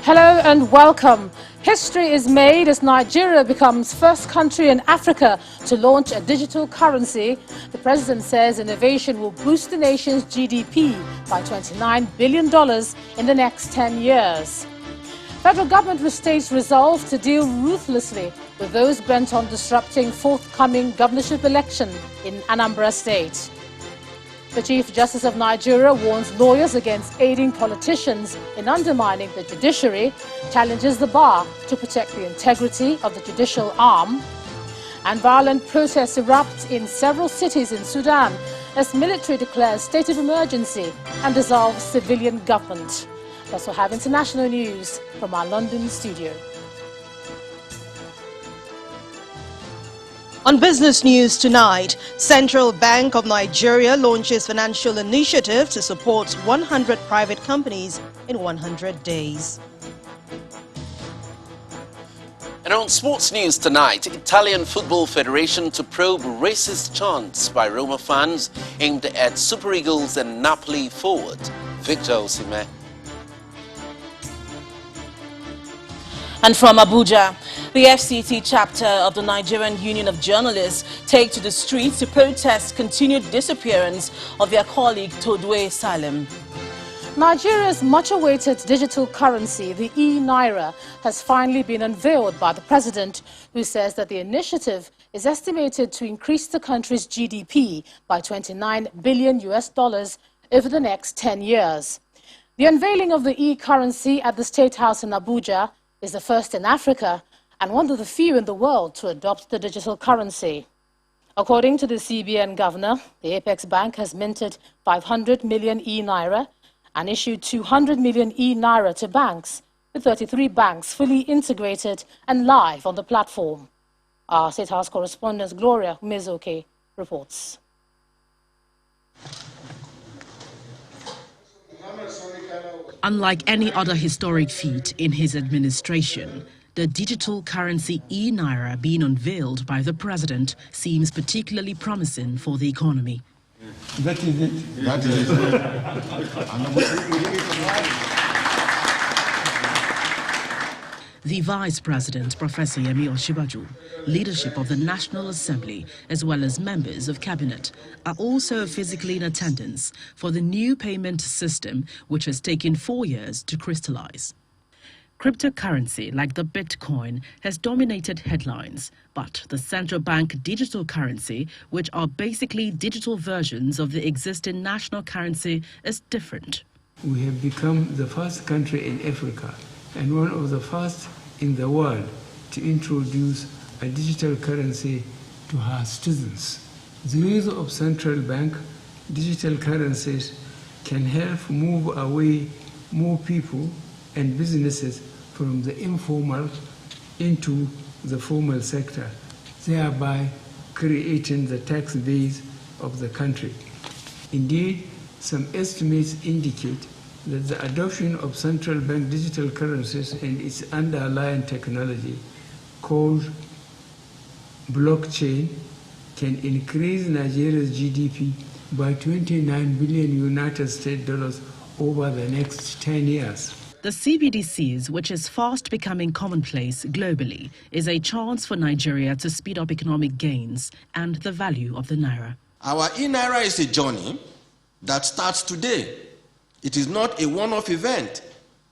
Hello and welcome. History is made as Nigeria becomes first country in Africa to launch a digital currency. The president says innovation will boost the nation's GDP by $29 billion in the next 10 years. Federal government restates resolve to deal ruthlessly with those bent on disrupting forthcoming governorship election in Anambra State. The Chief Justice of Nigeria warns lawyers against aiding politicians in undermining the judiciary, challenges the bar to protect the integrity of the judicial arm. And violent protests erupt in several cities in Sudan as military declares state of emergency and dissolves civilian government. We also have international news from our London studio. On business news tonight, Central Bank of Nigeria launches financial initiative to support 100 private companies in 100 days. And on sports news tonight, Italian Football Federation to probe racist chants by Roma fans aimed at Super Eagles and Napoli forward Victor Osimhen. And from Abuja, the FCT chapter of the Nigerian Union of Journalists take to the streets to protest continued disappearance of their colleague Todwe Salem. Nigeria's much-awaited digital currency, the e-Naira, has finally been unveiled by the president, who says that the initiative is estimated to increase the country's GDP by $29 billion over the next 10 years. The unveiling of the e-currency at the State House in Abuja is the first in Africa and one of the few in the world to adopt the digital currency. According to the CBN governor, the Apex Bank has minted 500 million e-Naira and issued 200 million e-Naira to banks, with 33 banks fully integrated and live on the platform. Our State House correspondent Gloria Mezoke reports. Unlike any other historic feat in his administration, the digital currency e-Naira being unveiled by the president seems particularly promising for the economy. That is it. That is The Vice President, Professor Yemi Osinbajo, leadership of the National Assembly, as well as members of Cabinet, are also physically in attendance for the new payment system, which has taken 4 years to crystallize. Cryptocurrency like the Bitcoin has dominated headlines, but the central bank digital currency, which are basically digital versions of the existing national currency, is different. We have become the first country in Africa and one of the first in the world to introduce a digital currency to her citizens. The use of central bank digital currencies can help move away more people and businesses from the informal into the formal sector, thereby creating the tax base of the country. Indeed, some estimates indicate that the adoption of central bank digital currencies and its underlying technology, called blockchain, can increase Nigeria's GDP by $29 billion United States dollars over the next 10 years. The CBDCs, which is fast becoming commonplace globally, is a chance for Nigeria to speed up economic gains and the value of the Naira. Our e-Naira is a journey that starts today. It is not a one-off event.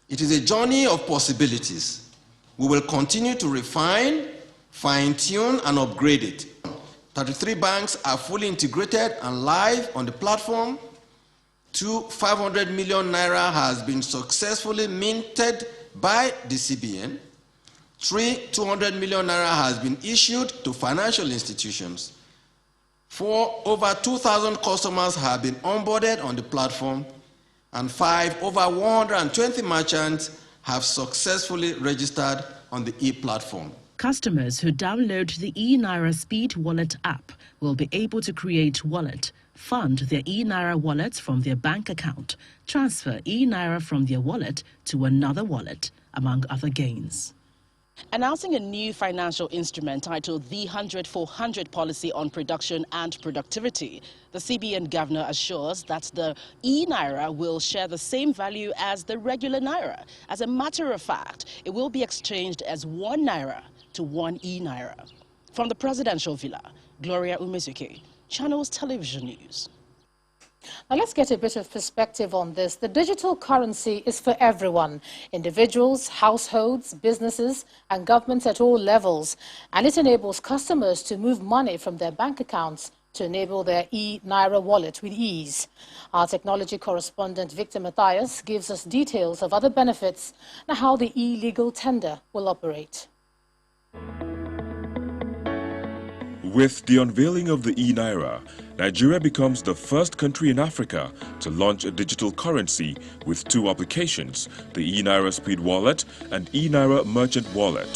It is a journey of possibilities. We will continue to refine, fine-tune, and upgrade it. 33 banks are fully integrated and live on the platform. 500 million Naira has been successfully minted by the CBN. 200 million Naira has been issued to financial institutions. Over 2,000 customers have been onboarded on the platform, and over 120 merchants have successfully registered on the e-platform. Customers who download the e-Naira Speed Wallet app will be able to create wallet, fund their e-Naira wallets from their bank account, transfer e-Naira from their wallet to another wallet, among other gains. Announcing a new financial instrument titled the 100-400 Policy on Production and Productivity, the CBN governor assures that the e-naira will share the same value as the regular naira. As a matter of fact, it will be exchanged as 1 naira to 1 e-naira. From the presidential villa, Gloria Umezuke, Channels Television News. Now let's get a bit of perspective on this. The digital currency is for everyone, individuals, households, businesses and governments at all levels. And it enables customers to move money from their bank accounts to enable their e-naira wallet with ease. Our technology correspondent Victor Matthias gives us details of other benefits and how the e-legal tender will operate. With the unveiling of the e-naira, Nigeria becomes the first country in Africa to launch a digital currency with 2 applications, the e-naira Speed Wallet and e-naira Merchant Wallet.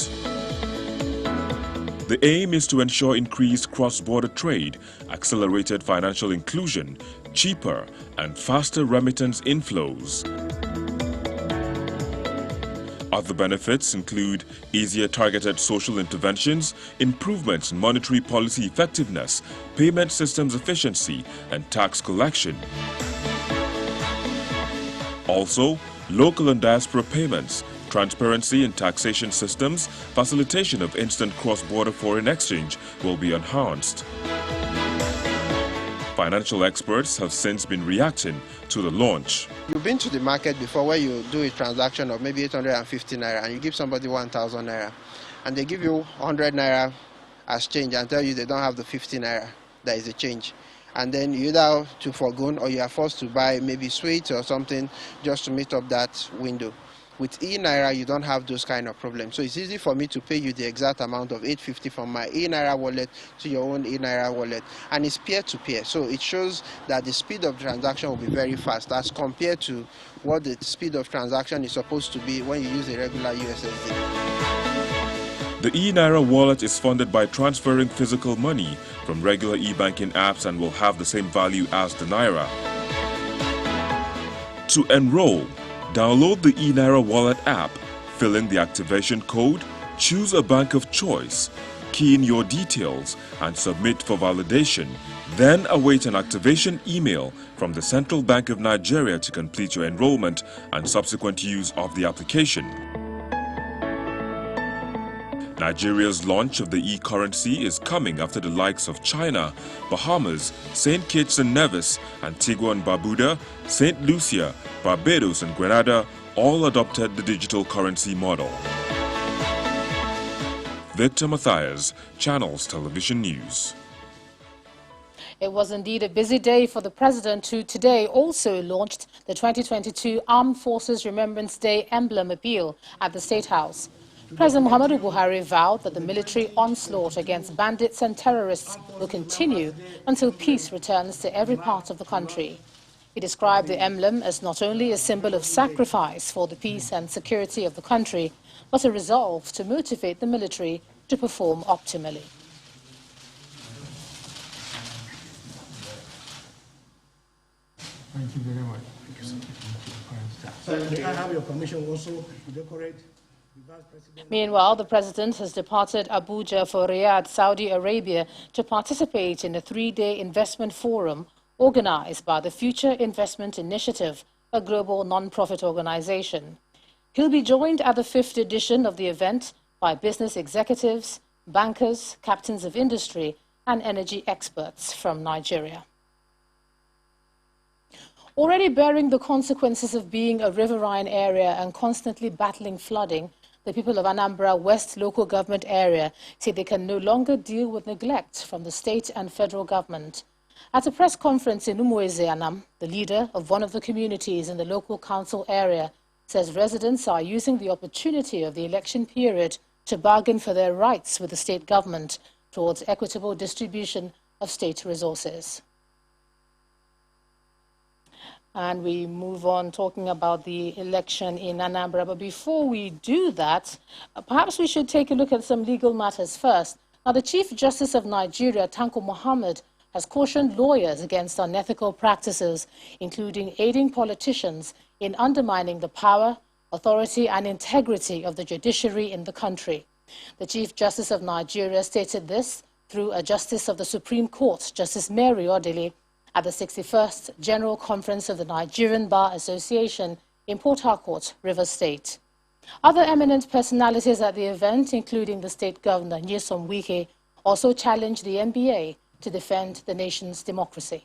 The aim is to ensure increased cross-border trade, accelerated financial inclusion, cheaper and faster remittance inflows. Other benefits include easier targeted social interventions, improvements in monetary policy effectiveness, payment systems efficiency, and tax collection. Also, local and diaspora payments, transparency in taxation systems, facilitation of instant cross-border foreign exchange will be enhanced. Financial experts have since been reacting to the launch. You've been to the market before where you do a transaction of maybe 850 naira and you give somebody 1,000 naira and they give you 100 naira as change and tell you they don't have the 50 naira, that is a change. And then you either have to forgo or you are forced to buy maybe sweets or something just to meet up that window. With e-naira, you don't have those kind of problems. So it's easy for me to pay you the exact amount of 850 from my e-naira wallet to your own e-naira wallet. And it's peer-to-peer. So it shows that the speed of transaction will be very fast as compared to what the speed of transaction is supposed to be when you use a regular USSD. The e-naira wallet is funded by transferring physical money from regular e-banking apps and will have the same value as the naira. To enroll, download the e-naira wallet app, fill in the activation code, choose a bank of choice, key in your details and submit for validation. Then await an activation email from the Central Bank of Nigeria to complete your enrollment and subsequent use of the application. Nigeria's launch of the e-currency is coming after the likes of China, Bahamas, St. Kitts and Nevis, Antigua and Barbuda, St. Lucia, Barbados and Grenada all adopted the digital currency model. Victor Matthias, Channels Television News. It was indeed a busy day for the president, who today also launched the 2022 Armed Forces Remembrance Day emblem appeal at the State House. President Muhammadu Buhari vowed that the military onslaught against bandits and terrorists will continue until peace returns to every part of the country. He described the emblem as not only a symbol of sacrifice for the peace and security of the country, but a resolve to motivate the military to perform optimally. Thank you very much. May I have your permission also to decorate? Meanwhile, the president has departed Abuja for Riyadh, Saudi Arabia, to participate in a 3-day investment forum organized by the Future Investment Initiative, a global non-profit organization. He'll be joined at the 5th edition of the event by business executives, bankers, captains of industry, and energy experts from Nigeria. Already bearing the consequences of being a riverine area and constantly battling flooding, the people of Anambra West local government area say they can no longer deal with neglect from the state and federal government. At a press conference in Umueze, Anam, the leader of one of the communities in the local council area says residents are using the opportunity of the election period to bargain for their rights with the state government towards equitable distribution of state resources. And we move on talking about the election in Anambra. But before we do that, perhaps we should take a look at some legal matters first. Now, the Chief Justice of Nigeria, Tanko Muhammad, has cautioned lawyers against unethical practices, including aiding politicians in undermining the power, authority and integrity of the judiciary in the country. The Chief Justice of Nigeria stated this through a Justice of the Supreme Court, Justice Mary Odili, at the 61st General Conference of the Nigerian Bar Association in Port Harcourt, Rivers State. Other eminent personalities at the event, including the State Governor Nyesom Wike, also challenged the NBA to defend the nation's democracy.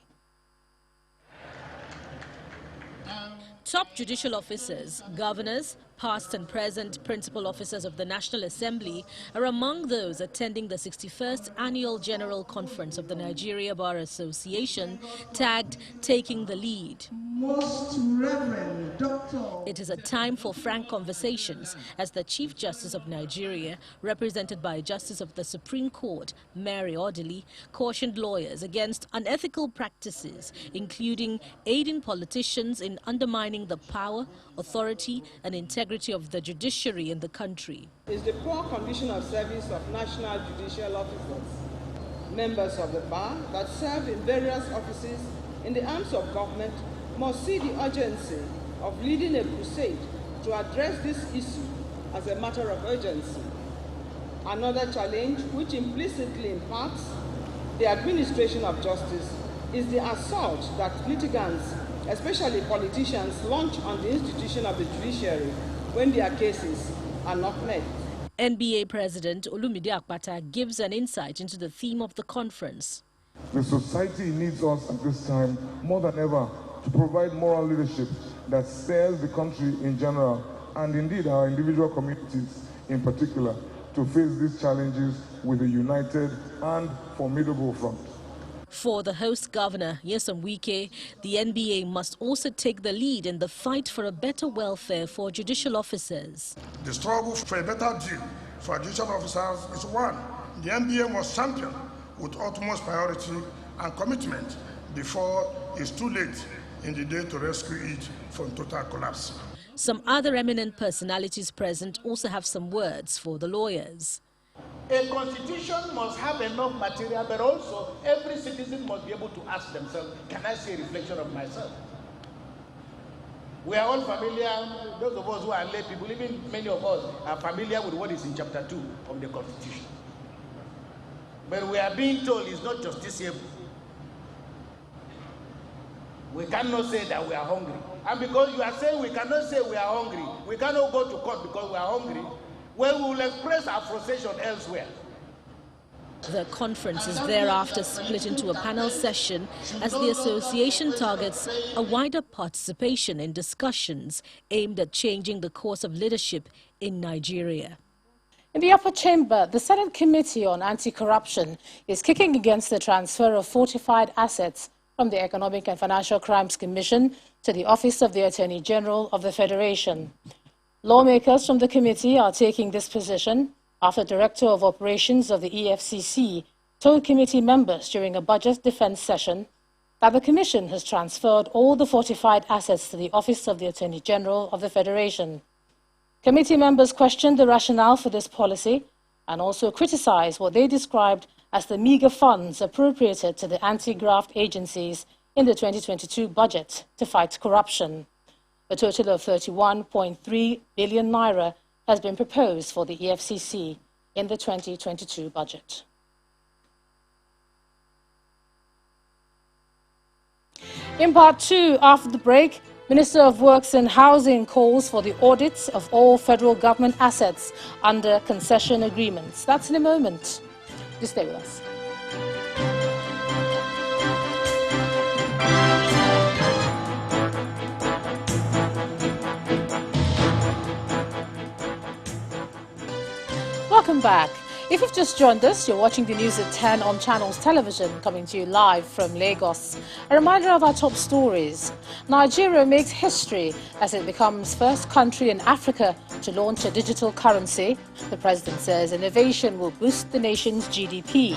Top judicial officers, governors, past and present principal officers of the National Assembly are among those attending the 61st Annual General Conference of the Nigeria Bar Association, tagged Taking the Lead. Most Reverend Dr. It is a time for frank conversations as the Chief Justice of Nigeria, represented by Justice of the Supreme Court, Mary Odili, cautioned lawyers against unethical practices, including aiding politicians in undermining the power, authority and integrity of the judiciary in the country. Is the poor condition of service of national judicial officers, members of the bar that serve in various offices in the arms of government must see the urgency of leading a crusade to address this issue as a matter of urgency. Another challenge, which implicitly impacts the administration of justice, is the assault that litigants, especially politicians, launch on the institution of the judiciary when their cases are not met. NBA President Olumide Akpata gives an insight into the theme of the conference. The society needs us at this time more than ever to provide moral leadership that steers the country in general and indeed our individual communities in particular to face these challenges with a united and formidable front. For the host governor, Nyesom Wike, the NBA must also take the lead in the fight for a better welfare for judicial officers. The struggle for a better deal for judicial officers is one the NBA must champion with utmost priority and commitment before it's too late in the day to rescue it from total collapse. Some other eminent personalities present also have some words for the lawyers. A constitution must have enough material, but also every citizen must be able to ask themselves, can I see a reflection of myself? We are all familiar, those of us who are lay people, even many of us are familiar with what is in chapter 2 of the constitution. But we are being told it's not justiciable. We cannot say that we are hungry. And because you are saying we cannot say we are hungry, we cannot go to court because we are hungry, well, we will express our frustration elsewhere. The conference is thereafter split into a panel session as the association targets a wider participation in discussions aimed at changing the course of leadership in Nigeria. In the upper chamber, the Senate Committee on Anti-Corruption is kicking against the transfer of fortified assets from the Economic and Financial Crimes Commission to the Office of the Attorney General of the Federation. Lawmakers from the committee are taking this position after Director of Operations of the EFCC told committee members during a budget defense session that the Commission has transferred all the fortified assets to the Office of the Attorney General of the Federation. Committee members questioned the rationale for this policy and also criticized what they described as the meager funds appropriated to the anti-graft agencies in the 2022 budget to fight corruption. A total of 31.3 billion naira has been proposed for the EFCC in the 2022 budget. In part two, after the break, Minister of Works and Housing calls for the audit of all federal government assets under concession agreements. That's in a moment. Just stay with us. Welcome back. If you've just joined us, you're watching the news at 10 on Channels Television, coming to you live from Lagos. A reminder of our top stories. Nigeria makes history as it becomes first country in Africa to launch a digital currency. The president says innovation will boost the nation's GDP.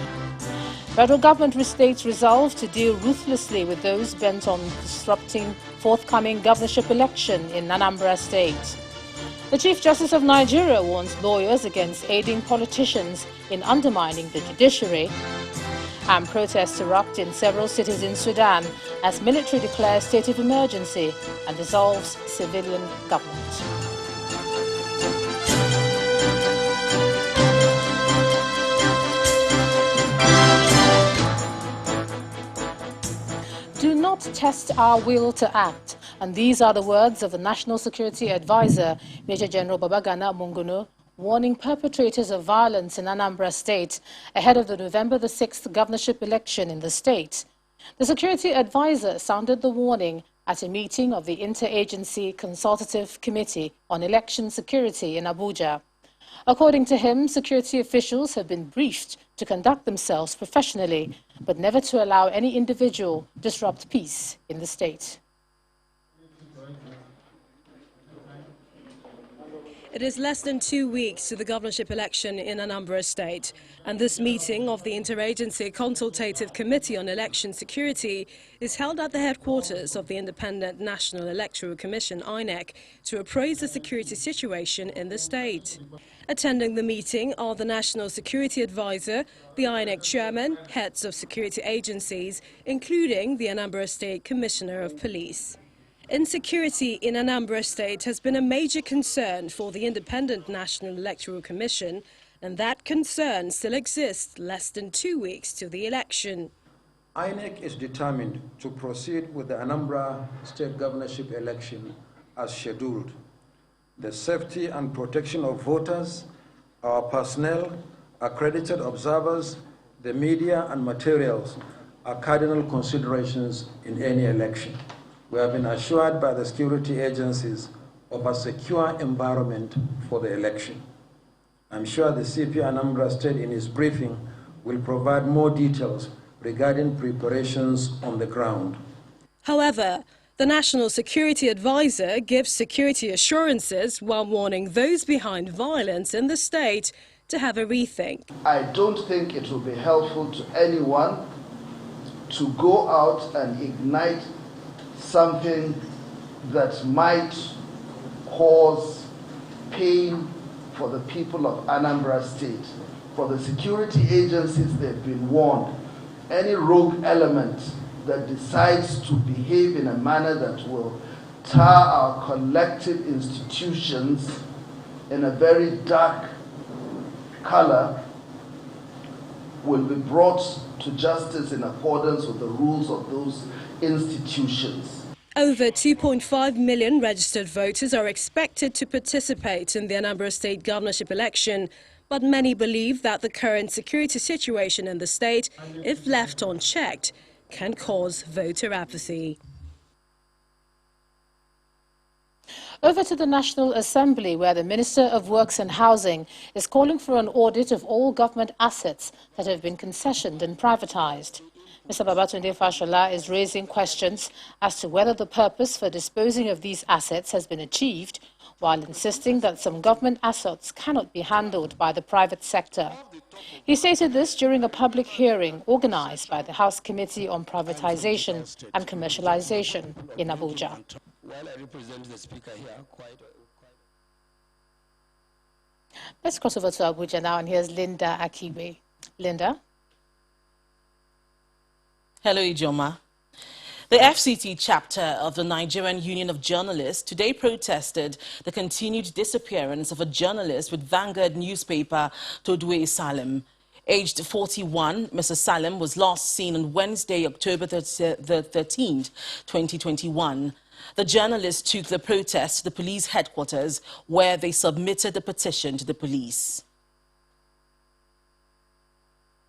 Federal government restates resolve to deal ruthlessly with those bent on disrupting forthcoming governorship election in Anambra State. The Chief Justice of Nigeria warns lawyers against aiding politicians in undermining the judiciary. And protests erupt in several cities in Sudan as military declares state of emergency and dissolves civilian government. test our will to act. And these are the words of the National Security Advisor, Major General Babagana Munguno, warning perpetrators of violence in Anambra State ahead of the November the 6th governorship election in the state. The Security Advisor sounded the warning at a meeting of the Interagency Consultative Committee on Election Security in Abuja. According to him, security officials have been briefed to conduct themselves professionally, but never to allow any individual disrupt peace in the state. It is less than 2 weeks to the governorship election in Anambra State, and this meeting of the Interagency Consultative Committee on Election Security is held at the headquarters of the Independent National Electoral Commission, INEC, to appraise the security situation in the state. Attending the meeting are the National Security Advisor, the INEC Chairman, heads of security agencies, including the Anambra State Commissioner of Police. Insecurity in Anambra State has been a major concern for the Independent National Electoral Commission, and that concern still exists less than 2 weeks to the election. INEC is determined to proceed with the Anambra State governorship election as scheduled. The safety and protection of voters, our personnel, accredited observers, the media and materials are cardinal considerations in any election. We have been assured by the security agencies of a secure environment for the election. I'm sure the CP Anambra State in his briefing will provide more details regarding preparations on the ground. However, the National Security Advisor gives security assurances while warning those behind violence in the state to have a rethink. I don't think it will be helpful to anyone to go out and ignite something that might cause pain for the people of Anambra State. For the security agencies, they've been warned. Any rogue element that decides to behave in a manner that will tar our collective institutions in a very dark color will be brought to justice in accordance with the rules of those institutions. Over 2.5 million registered voters are expected to participate in the Anambra State governorship election, but many believe that the current security situation in the state, if left unchecked, can cause voter apathy. Over to the National Assembly, where the Minister of Works and Housing is calling for an audit of all government assets that have been concessioned and privatized. Mr. Babatunde Fashola is raising questions as to whether the purpose for disposing of these assets has been achieved, while insisting that some government assets cannot be handled by the private sector. He stated this during a public hearing organized by the House Committee on Privatization and Commercialization in Abuja. While I represent the Speaker here, Let's cross over to Abuja now, and here's Linda Akibe. Linda? Hello, Ijoma. The FCT chapter of the Nigerian Union of Journalists today protested the continued disappearance of a journalist with Vanguard newspaper, Todwe Salem. Aged 41, Mr. Salem was last seen on Wednesday, October 13th, 2021. The journalists took the protest to the police headquarters, where they submitted a petition to the police.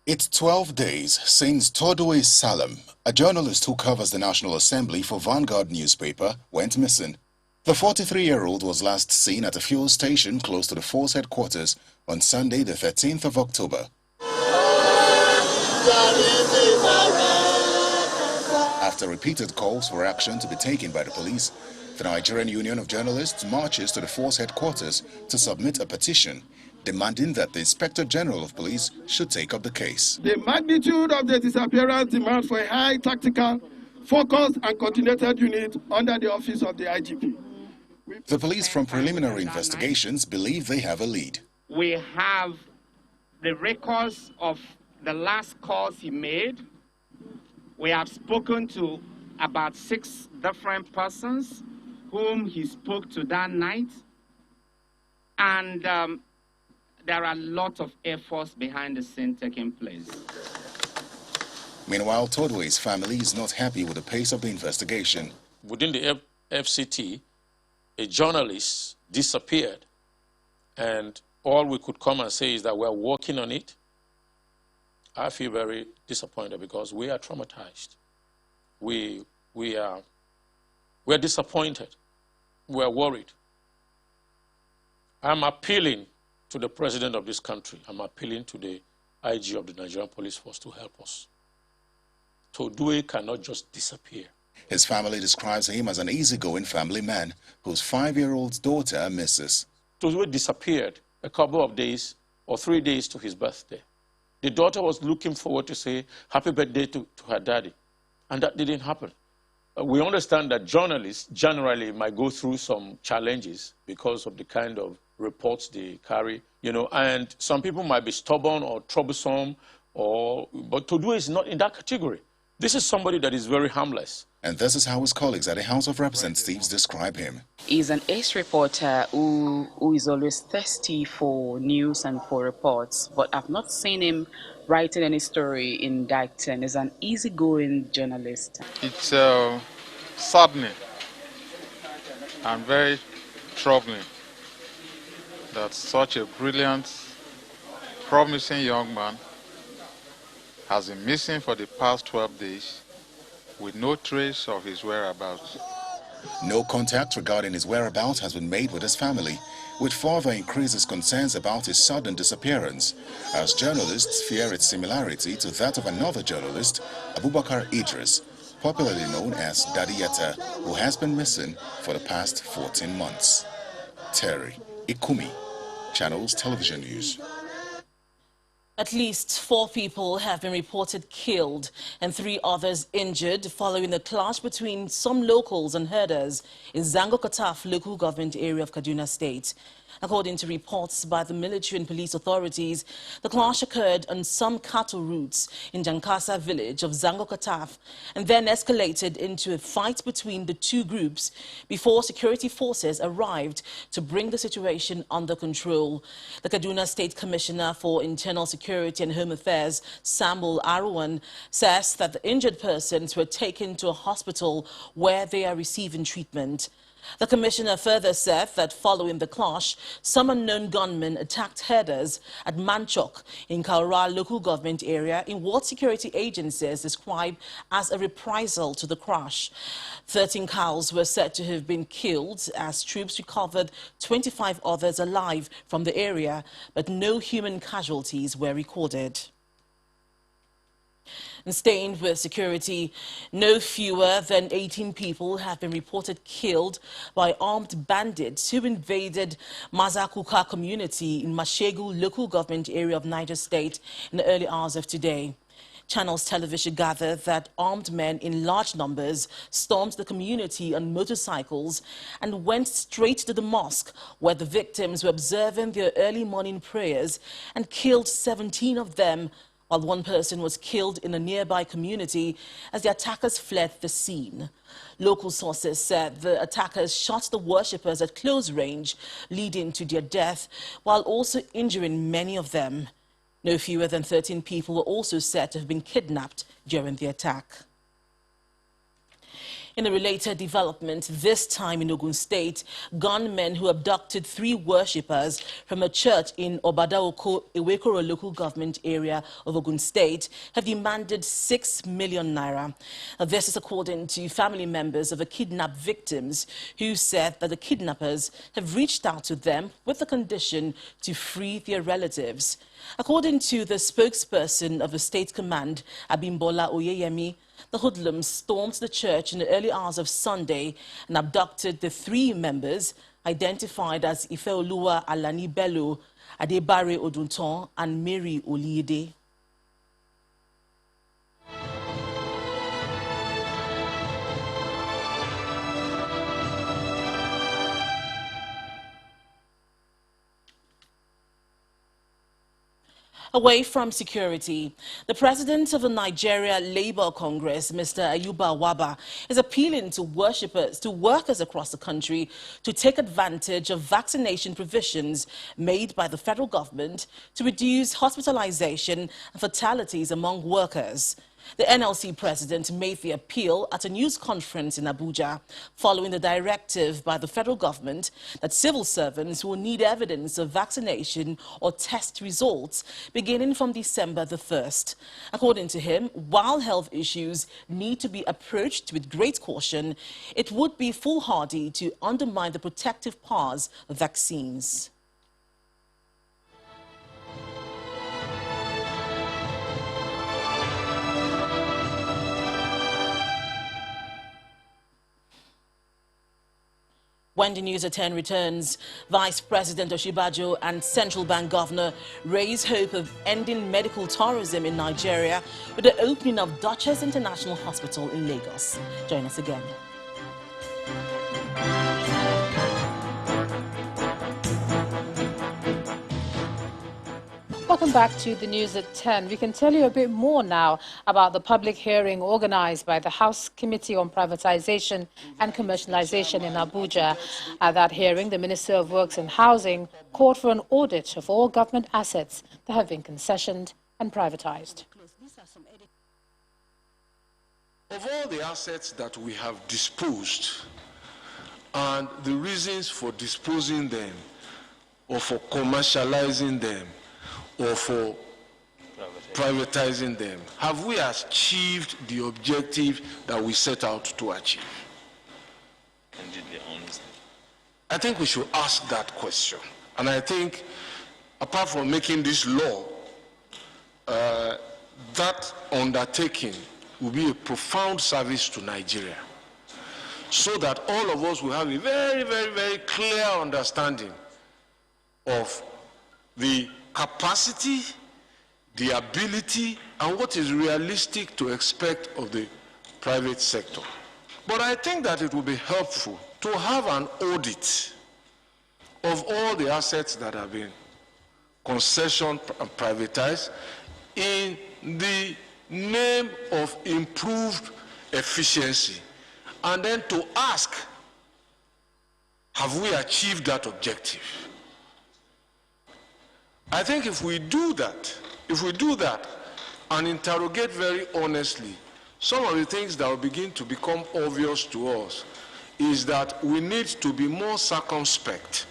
It's 12 days since Todwe Salem, a journalist who covers the National Assembly for Vanguard newspaper, went missing. The 43-year-old was last seen at a fuel station close to the force headquarters on Sunday, the 13th of October. After repeated calls for action to be taken by the police, the Nigerian Union of Journalists marches to the force headquarters to submit a petition demanding that the Inspector General of Police should take up the case. The magnitude of the disappearance demands for a high tactical, focused and coordinated unit under the office of the IGP. The police from preliminary investigations believe they have a lead. We have the records of the last calls he made. We have spoken to about 6 different persons whom he spoke to that night. And there are a lot of efforts behind the scene taking place. Meanwhile, Todway's family is not happy with the pace of the investigation. Within the FCT, a journalist disappeared, and all we could come and say is that we're working on it. I feel very disappointed because we are traumatized. We're disappointed. We're worried. I'm appealing to the president of this country. I'm appealing to the IG of the Nigerian Police Force to help us. Todue cannot just disappear. His family describes him as an easygoing family man whose 5-year-old daughter misses. Todue disappeared a couple of days or 3 days to his birthday. The daughter was looking forward to say happy birthday to her daddy, and that didn't happen. We understand that journalists generally might go through some challenges because of the kind of reports they carry, and some people might be stubborn or troublesome, but Todue is not in that category. This is somebody that is very harmless. And this is how his colleagues at the House of Representatives describe him. He's an ex-reporter who is always thirsty for news and for reports, but I've not seen him writing any story in Dicton. He's an easygoing journalist. It's saddening and very troubling that such a brilliant, promising young man has been missing for the past 12 days with no trace of his whereabouts. No contact regarding his whereabouts has been made with his family, which further increases concerns about his sudden disappearance, as journalists fear its similarity to that of another journalist, Abubakar Idris, popularly known as Daddy Yatta, who has been missing for the past 14 months. Terry Ikumi, Channels Television News. At least 4 people have been reported killed and 3 others injured following a clash between some locals and herders in Zango-Kataf local government area of Kaduna State. According to reports by the military and police authorities, the clash occurred on some cattle routes in Jankasa village of Zango-Kataf and then escalated into a fight between the 2 groups before security forces arrived to bring the situation under control. The Kaduna State Commissioner for Internal Security and Home Affairs, Samuel Arwan, says that the injured persons were taken to a hospital where they are receiving treatment. The commissioner further said that following the clash, some unknown gunmen attacked herders at Manchok in Kaura local government area in what security agencies describe as a reprisal to the crash. 13 cows were said to have been killed as troops recovered 25 others alive from the area, but no human casualties were recorded. And staying with security, no fewer than 18 people have been reported killed by armed bandits who invaded Mazakuka community in Mashegu local government area of Niger State in the early hours of today. Channels Television gathered that armed men in large numbers stormed the community on motorcycles and went straight to the mosque where the victims were observing their early morning prayers and killed 17 of them, while 1 person was killed in a nearby community as the attackers fled the scene. Local sources said the attackers shot the worshippers at close range, leading to their death, while also injuring many of them. No fewer than 13 people were also said to have been kidnapped during the attack. In a related development, this time in Ogun State, gunmen who abducted 3 worshippers from a church in Obadaoko, Iwekoro local government area of Ogun State, have demanded 6 million naira. This is according to family members of the kidnapped victims, who said that the kidnappers have reached out to them with the condition to free their relatives. According to the spokesperson of the State Command, Abimbola Oyeyemi, the hoodlums stormed the church in the early hours of Sunday and abducted the 3 members identified as Ifeoluwa Alani Bello, Adebare Odunton and Mary Oliide. Away from security, the president of the Nigeria Labour Congress, Mr. Ayuba Waba, is appealing to workers across the country to take advantage of vaccination provisions made by the federal government to reduce hospitalization and fatalities among workers. The NLC president made the appeal at a news conference in Abuja following the directive by the federal government that civil servants will need evidence of vaccination or test results beginning from December the 1st. According to him, while health issues need to be approached with great caution, it would be foolhardy to undermine the protective powers of vaccines. When the news at 10 returns, Vice President Oshibajo and Central Bank Governor raise hope of ending medical tourism in Nigeria with the opening of Duchess International Hospital in Lagos. Join us again. Welcome back to the news at 10. We can tell you a bit more now about the public hearing organized by the House Committee on Privatization and Commercialization in Abuja. At that hearing, the Minister of Works and Housing called for an audit of all government assets that have been concessioned and privatized. Of all the assets that we have disposed and the reasons for disposing them or for commercializing them or for privatizing them, have we achieved the objective that we set out to achieve? I think we should ask that question. And I think, apart from making this law, that undertaking will be a profound service to Nigeria, so that all of us will have a very, very, very clear understanding of the capacity, the ability, and what is realistic to expect of the private sector. But I think that it will be helpful to have an audit of all the assets that have been concessioned and privatized in the name of improved efficiency, and then to ask, have we achieved that objective? I think if we do that and interrogate very honestly, some of the things that will begin to become obvious to us is that we need to be more circumspect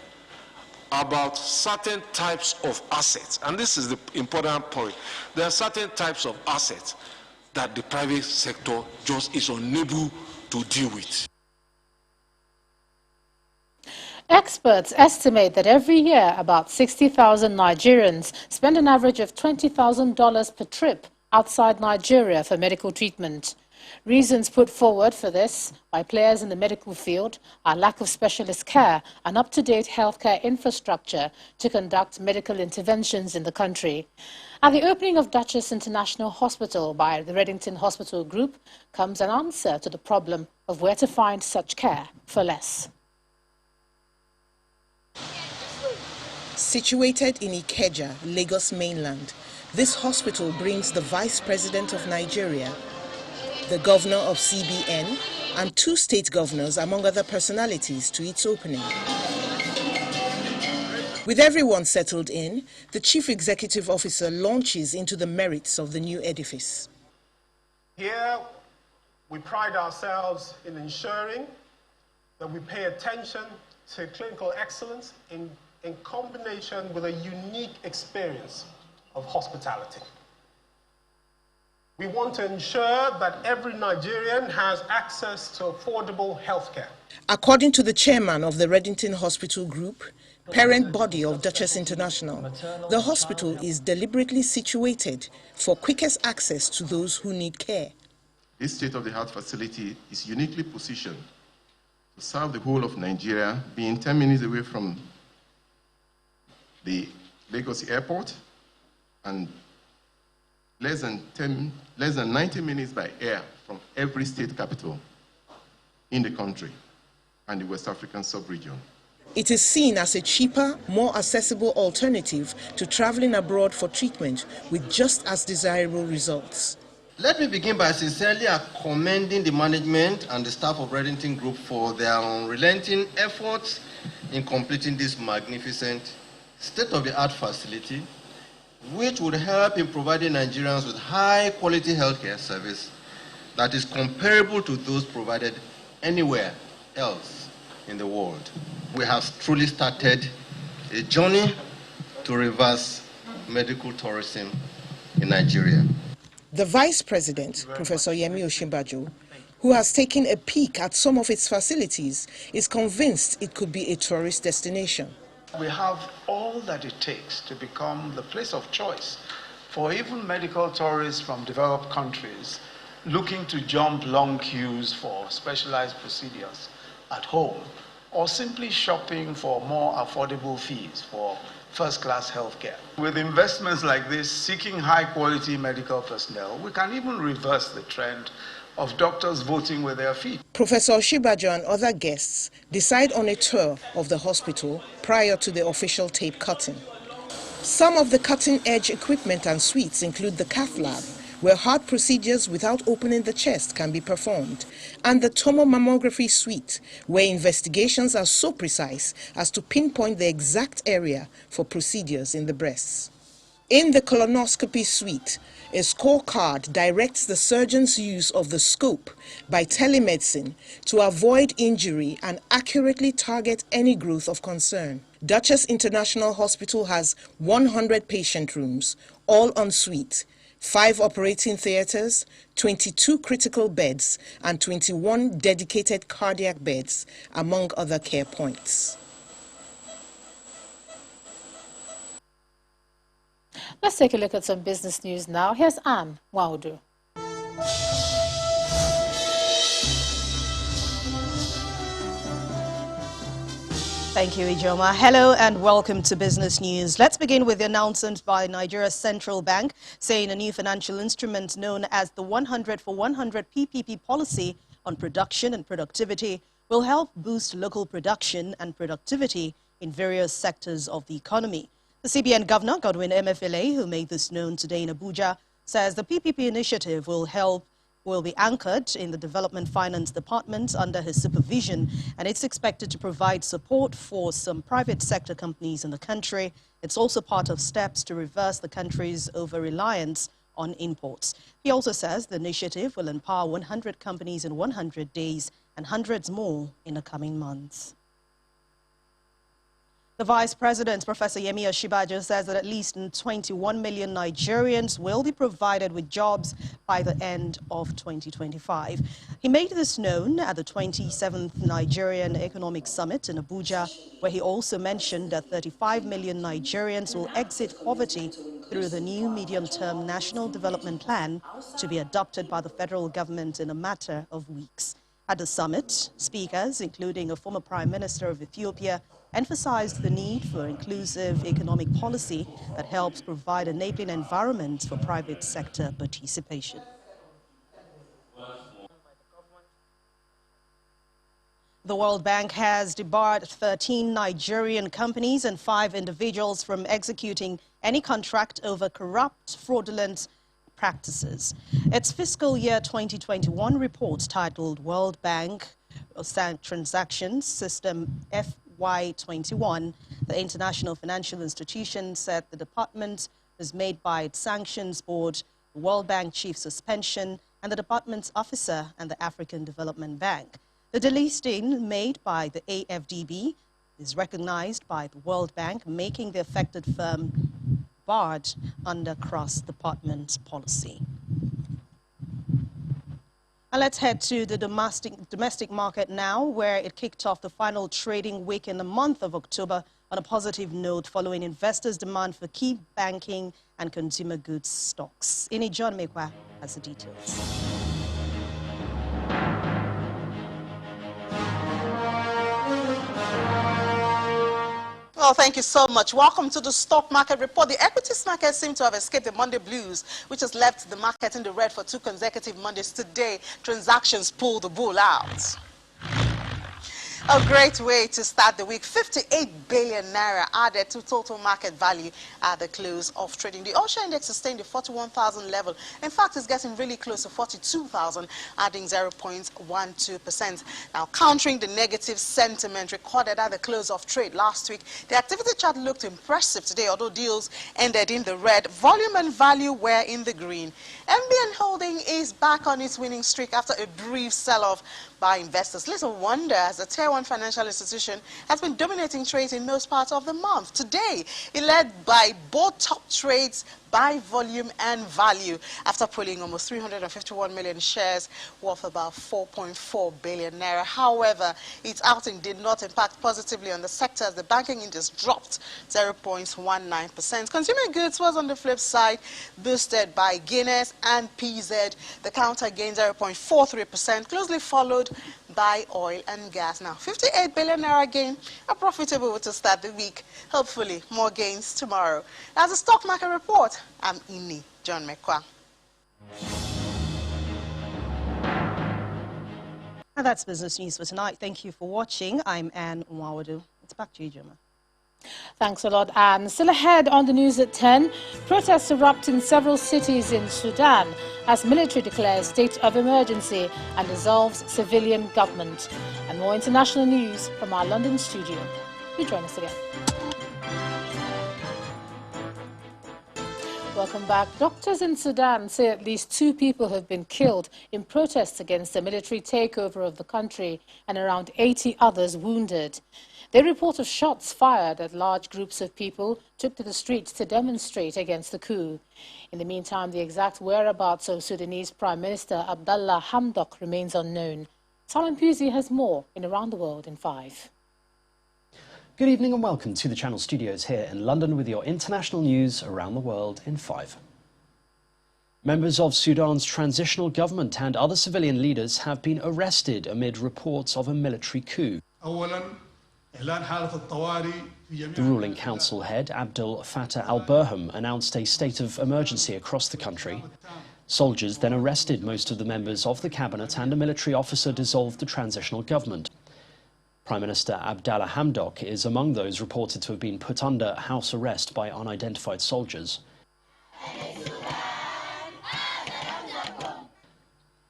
about certain types of assets. And this is the important point. There are certain types of assets that the private sector just is unable to deal with. Experts estimate that every year about 60,000 Nigerians spend an average of $20,000 per trip outside Nigeria for medical treatment. Reasons put forward for this by players in the medical field are lack of specialist care and up-to-date healthcare infrastructure to conduct medical interventions in the country. At the opening of Duchess International Hospital by the Reddington Hospital Group comes an answer to the problem of where to find such care for less. Situated in Ikeja, Lagos mainland, this hospital brings the Vice President of Nigeria, the Governor of CBN, and 2 state governors, among other personalities, to its opening. With everyone settled in, the Chief Executive Officer launches into the merits of the new edifice. Here, we pride ourselves in ensuring that we pay attention to clinical excellence in combination with a unique experience of hospitality. We want to ensure that every Nigerian has access to affordable healthcare. According to the chairman of the Reddington Hospital Group, parent body of Duchess International, the hospital is deliberately situated for quickest access to those who need care. This state-of-the-art facility is uniquely positioned to serve the whole of Nigeria, being 10 minutes away from the Lagos airport and less than 90 minutes by air from every state capital in the country and the West African sub-region. It is seen as a cheaper, more accessible alternative to traveling abroad for treatment with just as desirable results. Let me begin by sincerely commending the management and the staff of Reddington Group for their unrelenting efforts in completing this magnificent state-of-the-art facility which would help in providing Nigerians with high-quality healthcare service that is comparable to those provided anywhere else in the world. We have truly started a journey to reverse medical tourism in Nigeria. The Vice President, Professor Yemi Osinbajo, who has taken a peek at some of its facilities, is convinced it could be a tourist destination. We have all that it takes to become the place of choice for even medical tourists from developed countries looking to jump long queues for specialized procedures at home, or simply shopping for more affordable fees for first-class healthcare. With investments like this, seeking high-quality medical personnel, we can even reverse the trend of doctors voting with their feet. Professor Osinbajo and other guests decide on a tour of the hospital prior to the official tape cutting. Some of the cutting-edge equipment and suites include the cath lab, where hard procedures without opening the chest can be performed, and the tomomammography suite, where investigations are so precise as to pinpoint the exact area for procedures in the breasts. In the colonoscopy suite, a scorecard directs the surgeon's use of the scope by telemedicine to avoid injury and accurately target any growth of concern. Duchess International Hospital has 100 patient rooms, all en suite, 5 operating theaters, 22 critical beds, and 21 dedicated cardiac beds, among other care points. Let's take a look at some business news now. Here's Anne Waudu. Thank you, Ijoma. Hello and welcome to Business News. Let's begin with the announcement by Nigeria's central bank saying a new financial instrument known as the 100 for 100 PPP policy on production and productivity will help boost local production and productivity in various sectors of the economy. The CBN Governor, Godwin Emefiele, who made this known today in Abuja, says the PPP initiative will be anchored in the Development Finance Department under his supervision, and it's expected to provide support for some private sector companies in the country. It's also part of steps to reverse the country's over-reliance on imports. He also says the initiative will empower 100 companies in 100 days and hundreds more in the coming months. The Vice President, Professor Yemi Osinbajo, says that at least 21 million Nigerians will be provided with jobs by the end of 2025. He made this known at the 27th Nigerian Economic Summit in Abuja, where he also mentioned that 35 million Nigerians will exit poverty through the new medium-term National Development Plan to be adopted by the federal government in a matter of weeks. At the summit, speakers, including a former Prime Minister of Ethiopia, emphasized the need for inclusive economic policy that helps provide enabling environments for private sector participation. The World Bank has debarred 13 Nigerian companies and 5 individuals from executing any contract over corrupt, fraudulent practices. Its fiscal year 2021 report titled World Bank Transactions System FY21, the International Financial Institution said the department was made by its sanctions board, the World Bank chief suspension, and the department's officer and the African Development Bank. The delisting made by the AFDB is recognized by the World Bank, making the affected firm barred under cross-department policy. And let's head to the domestic market now, where it kicked off the final trading week in the month of October on a positive note following investors' demand for key banking and consumer goods stocks. Ini John Mekwa has the details. Well, thank you so much. Welcome to the stock market report. The equities market seem to have escaped the Monday blues, which has left the market in the red for 2 consecutive Mondays. Today, transactions pull the bull out. A great way to start the week. 58 billion naira added to total market value at the close of trading. The Osha index sustained the 41,000 level. In fact, it's getting really close to 42,000, adding 0.12%. Now, countering the negative sentiment recorded at the close of trade last week, the activity chart looked impressive today, although deals ended in the red. Volume and value were in the green. MBN Holding is back on its winning streak after a brief sell-off by investors. Little wonder, as the Tier 1 financial institution has been dominating trades in most parts of the month. Today, it led by both top trades by volume and value after pulling almost 351 million shares worth about 4.4 billion naira. However, its outing did not impact positively on the sector as the banking index dropped 0.19%. Consumer goods was on the flip side, boosted by Guinness and PZ. The counter gained 0.43%, closely followed by oil and gas. Now, 58 billion naira gain, a profitable way to start the week. Hopefully, more gains tomorrow. As a stock market report, I'm Inni John Mekwa. And that's business news for tonight. Thank you for watching. I'm Anne Mwawadu. It's back to you, Juma. Thanks a lot, Anne. Still ahead on the news at 10, protests erupt in several cities in Sudan as military declares state of emergency and dissolves civilian government. And more international news from our London studio. You join us again. Welcome back. Doctors in Sudan say at least 2 people have been killed in protests against the military takeover of the country and around 80 others wounded. They report of shots fired at large groups of people took to the streets to demonstrate against the coup. In the meantime, the exact whereabouts of Sudanese Prime Minister Abdallah Hamdok remains unknown. Simon Pusey has more in Around the World in 5. Good evening and welcome to the Channel Studios here in London with your international news around the world in 5. Members of Sudan's transitional government and other civilian leaders have been arrested amid reports of a military coup. The ruling council head, Abdel Fattah al-Burham, announced a state of emergency across the country. Soldiers then arrested most of the members of the cabinet and a military officer dissolved the transitional government. Prime Minister Abdallah Hamdok is among those reported to have been put under house arrest by unidentified soldiers.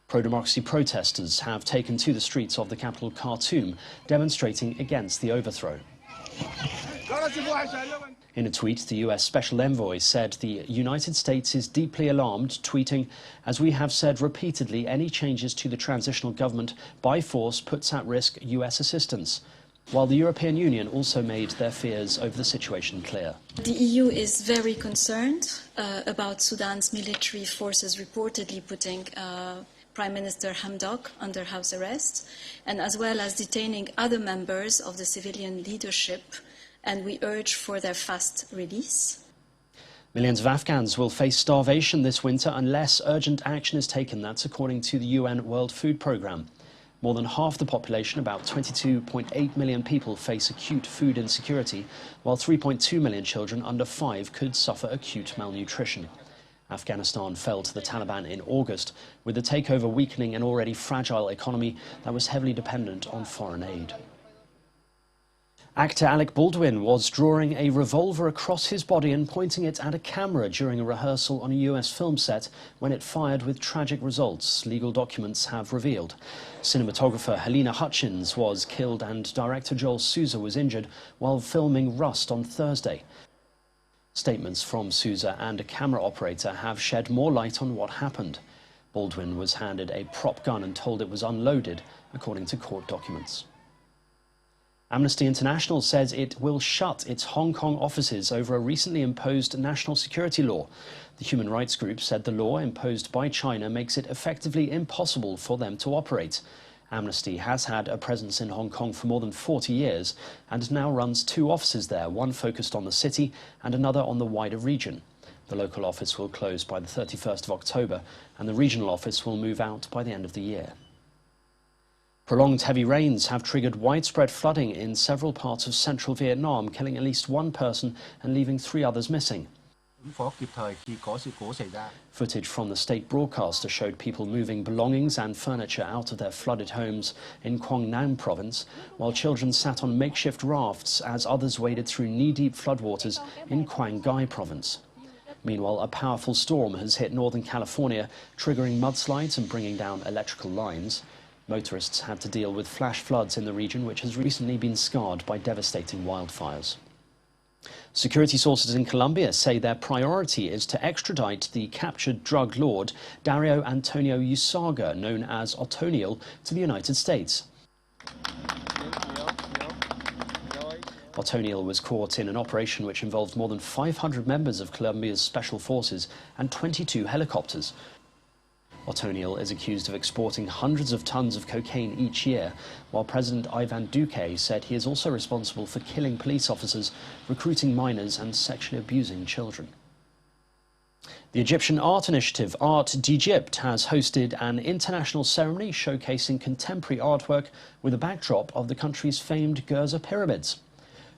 Pro-democracy protesters have taken to the streets of the capital Khartoum, demonstrating against the overthrow. In a tweet, the US Special Envoy said the United States is deeply alarmed, tweeting, "As we have said repeatedly, any changes to the transitional government by force puts at risk US assistance," while the European Union also made their fears over the situation clear. The EU is very concerned about Sudan's military forces reportedly putting Prime Minister Hamdok under house arrest, and as well as detaining other members of the civilian leadership, and we urge for their fast release. Millions of Afghans will face starvation this winter unless urgent action is taken. That's according to the UN World Food Programme. More than half the population, about 22.8 million people, face acute food insecurity, while 3.2 million children under 5 could suffer acute malnutrition. Afghanistan fell to the Taliban in August, with the takeover weakening an already fragile economy that was heavily dependent on foreign aid. Actor Alec Baldwin was drawing a revolver across his body and pointing it at a camera during a rehearsal on a US film set when it fired with tragic results, legal documents have revealed. Cinematographer Helena Hutchins was killed and director Joel Souza was injured while filming Rust on Thursday. Statements from Souza and a camera operator have shed more light on what happened. Baldwin was handed a prop gun and told it was unloaded, according to court documents. Amnesty International says it will shut its Hong Kong offices over a recently imposed national security law. The human rights group said the law imposed by China makes it effectively impossible for them to operate. Amnesty has had a presence in Hong Kong for more than 40 years and now runs 2 offices there, one focused on the city and another on the wider region. The local office will close by the 31st of October and the regional office will move out by the end of the year. Prolonged heavy rains have triggered widespread flooding in several parts of central Vietnam, killing at least 1 person and leaving 3 others missing. Footage from the state broadcaster showed people moving belongings and furniture out of their flooded homes in Quang province, while children sat on makeshift rafts as others waded through knee-deep floodwaters in Quang province. Meanwhile, a powerful storm has hit Northern California, triggering mudslides and bringing down electrical lines. Motorists had to deal with flash floods in the region, which has recently been scarred by devastating wildfires. Security sources in Colombia say their priority is to extradite the captured drug lord Dario Antonio Usaga, known as Otoniel, to the United States. Otoniel was caught in an operation which involved more than 500 members of Colombia's special forces and 22 helicopters. Otoniel is accused of exporting hundreds of tons of cocaine each year, while President Ivan Duque said he is also responsible for killing police officers, recruiting minors and sexually abusing children. The Egyptian art initiative Art d'Egypte has hosted an international ceremony showcasing contemporary artwork with a backdrop of the country's famed Giza pyramids.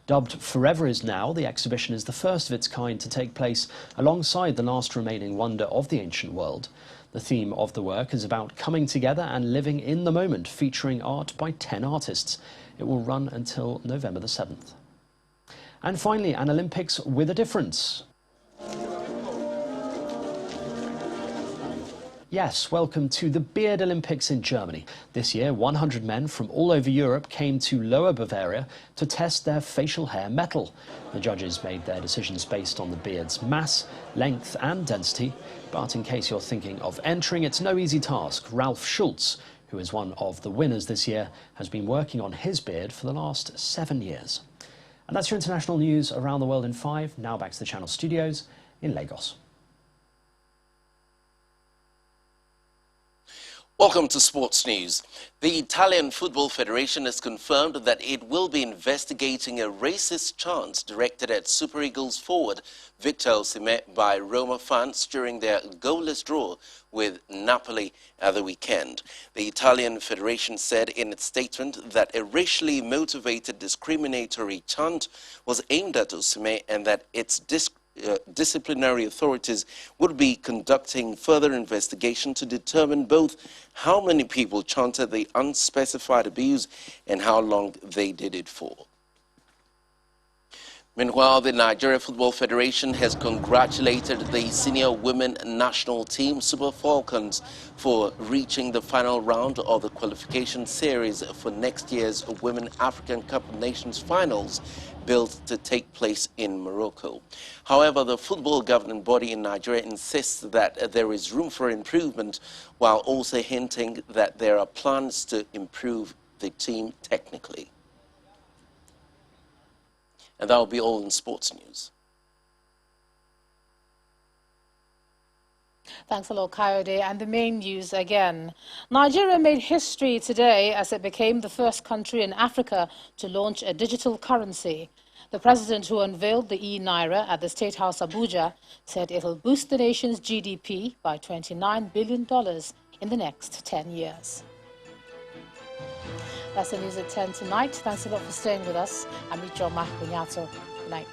Dubbed Forever Is Now, the exhibition is the first of its kind to take place alongside the last remaining wonder of the ancient world. The theme of the work is about coming together and living in the moment, featuring art by 10 artists. It will run until November the 7th. And finally, an Olympics with a difference. Yes, welcome to the Beard Olympics in Germany. This year, 100 men from all over Europe came to Lower Bavaria to test their facial hair metal. The judges made their decisions based on the beard's mass, length and density. But in case you're thinking of entering, it's no easy task. Ralf Schulz, who is one of the winners this year, has been working on his beard for the last 7 years. And that's your international news around the world in 5. Now back to the channel studios in Lagos. Welcome to Sports News. The Italian Football Federation has confirmed that it will be investigating a racist chant directed at Super Eagles forward Victor Osimhen by Roma fans during their goalless draw with Napoli at the weekend. The Italian Federation said in its statement that a racially motivated discriminatory chant was aimed at Osimhen and that its disciplinary authorities would be conducting further investigation to determine both how many people chanted the unspecified abuse and how long they did it for. Meanwhile, the Nigeria Football Federation has congratulated the senior women national team, Super Falcons, for reaching the final round of the qualification series for next year's Women African Cup of Nations finals, built to take place in Morocco. However, the football governing body in Nigeria insists that there is room for improvement, while also hinting that there are plans to improve the team technically. And that will be all in sports news. Thanks a lot, Coyote. And the main news again. Nigeria made history today as it became the first country in Africa to launch a digital currency. The president, who unveiled the e-Naira at the State House Abuja, said it will boost the nation's GDP by $29 billion in the next 10 years. That's the news at 10 tonight. Thanks a lot for staying with us. I'm Ijoma Bunyato. Good night.